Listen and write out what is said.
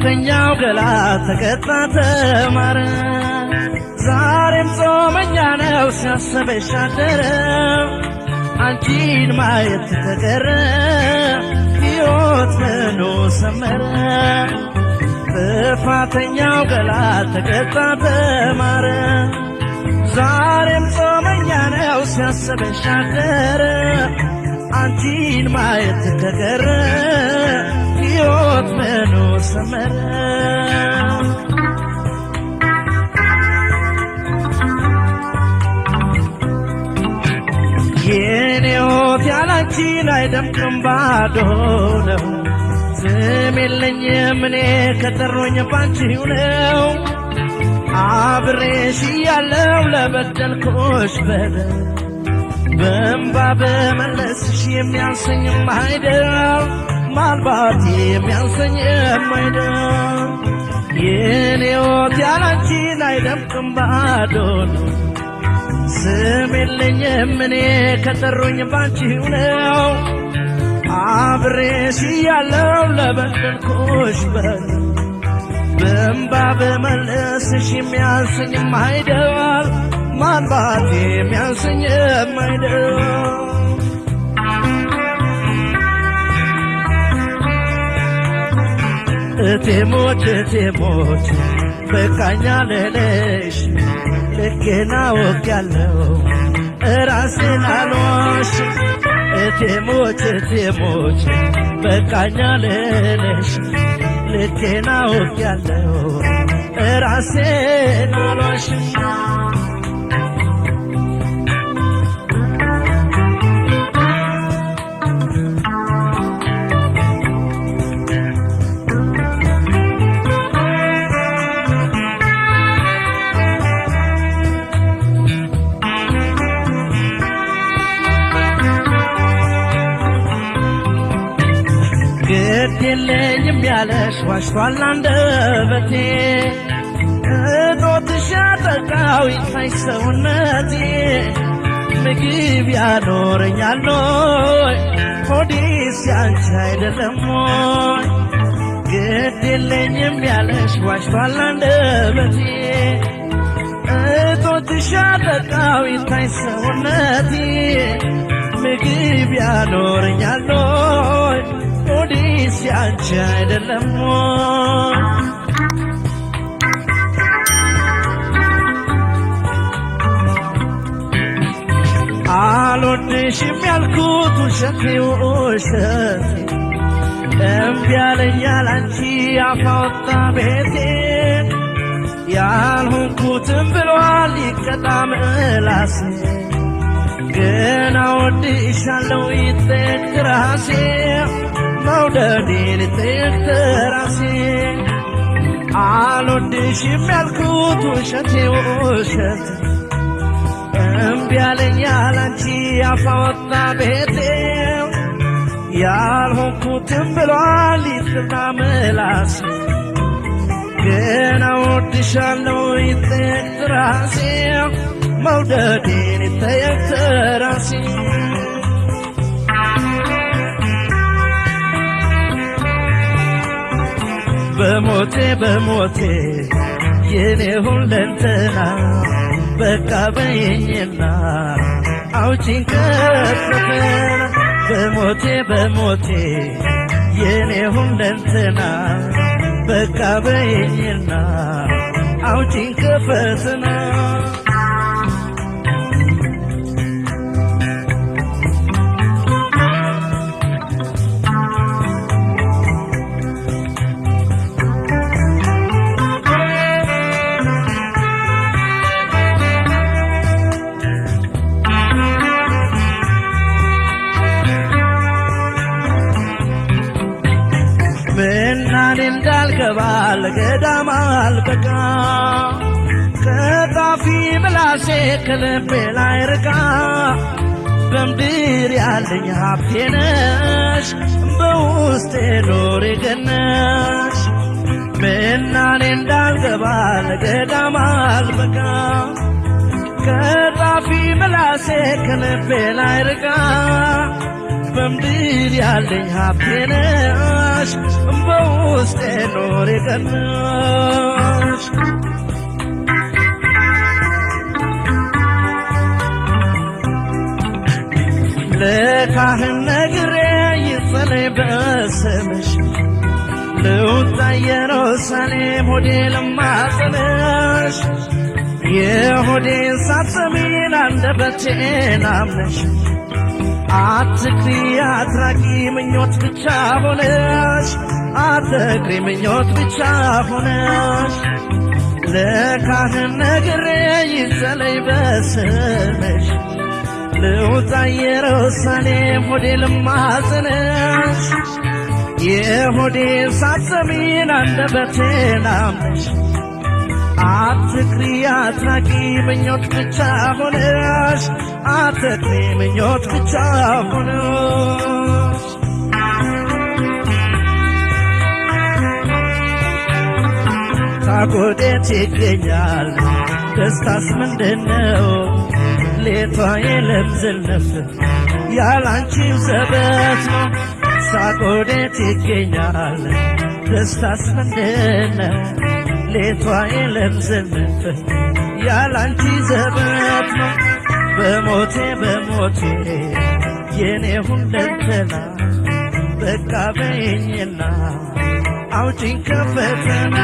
ጥፋተኛው ገላ ተቀጣ ተማረ ዛሬም ጾመኛ ነው ሲያስበሽ አደረ አንቺን ማየት ተቀረ ሕይወት ምኑ ሰመረ ጥፋተኛው ገላ ተቀጣ ተማረ ዛሬም ጾመኛ ነው ሲያስበሽ አደረ አንቺን ማየት ተቀረ ሕይወት ምኑ ሰመረ የኔ ሕይወት ያላንቺ አይደምቅም ባዶ ነው ስም የለኝም እኔ ከጠሩኝ ባንቺው ነው አብሬሽ ያለው ለበደልኩሽ በደል በእንባ በመለስሽ የሚያንሰኝም አይደል ማልባት የሚያንሰኝም አይደል የኔ ሕይወት ያላንቺ አይደምቅም ባዶ ነው ስም የለኝም እኔ ከጠሩኝ ባንቺው ነው አብሬሽ ያለው ለበደልኩሽ በደል በእንባ በመለስሽ የሚያንሰኝም አይደል ማልባት የሚያንሰኝም አይደል እቴሞች በቃኛ ልልሽ ልኬና ወቅያለው ራሴን አልዋሽ እቴሞች በቃኛ ልልሽ ልኬና ወቅያለው ራሴን አልዋሽ ግድ የለኝም ያለሽ ዋሽቷል አንደበቴ እጦትሽ ያጠቃው ይታይ ሰውነቴ ምግብ ያኖረኛል ሆይ ሆዴስ ያንቺ አይደለም ሆይ ግድ የለኝም ያለሽ ዋሽቷል አንደበቴ እጦትሽ ያጠቃው ይታይ ሰውነቴ ምግብ ያኖረኛል ሆይ ሆዴስ ያንቺ አይደለም አልወድሽም ያልኩት ውሸቴ እምቢ አለኝ ያላንቺ አፍ አወጣ ቤቴ ያልሆንኩትም ብሏል ይቀጣ ምላሴ ግን እወድሻለሁ ይጠየቅ ራሴ መውደዴን ይጠየቅ ራሴ አልወድሽም ያልኩት ውሸቴ እምቢ አለኝ ያላንቺ አፍ አወጣ ቤቴ ያልሆንኩትም ብሏል ይቅጣ ምላሴ ግን እወድሻለሁ ይጠየቅ ራሴ መውደዴን ይጠየቅ ራሴ በሞቴ የኔ ሁለንተና በቃ በይኝና አውጪኝ ከፈተና በሞቴ የኔ ሁለንተና በቃ በይኝና አውጪኝ ከፈተና ምናኔ እንዳልገባ ለገዳም አልበቃ ከጣፊ ምላሴ ከልቤ ላይ ርቃ በምድር ያለኝ ሀብቴ ነሽ በውስጤ ኖሬ ገነሽ ምናኔ እንዳልገባ ለገዳም አልበቃ ከጣፊ ምላሴ ከልቤ ላይ ርቃ በምድር ያለኝ ሀብቴ ነሽ በውስጤ ኖር የቀረሽ ለካህን ነግሬ ይጸለይ በስምሽ ልውጣ ኢየሩሳሌም ሆዴ ልማጸንሽ የሆዴን ሳትሰሚን አንደበቴን አምነሽ አትክሪ አትራቂ ምኞት ብቻ ሆነሽ አትክሪ ምኞት ብቻ ሆነሽ ለካህን ነግሬ ይጸለይ በስምሽ ልውጣ ኢየሩሳሌም ሆዴ ልማጸንሽ የሆዴን ሳትሰሚን አንደበቴን አምነሽ አትክሪ አትራቂ ምኞት ብቻ ሆነሽ አትክሪ ምኞት ብቻ ሆነሽ ታጎዴት ይገኛል ደስታስ ምንድነው ሌቷ የለምዝልነፍ ያላንቺው ዘበት ነው ሳጎዴት ይገኛል ደስታስ ምንድነው ሌቷ የለምዝልነፍ ያላንቺ ዘበት ነው በሞቴ በሞቴ የኔ ሁለንተና በቃ በይኝና አውጪኝ ከፈተና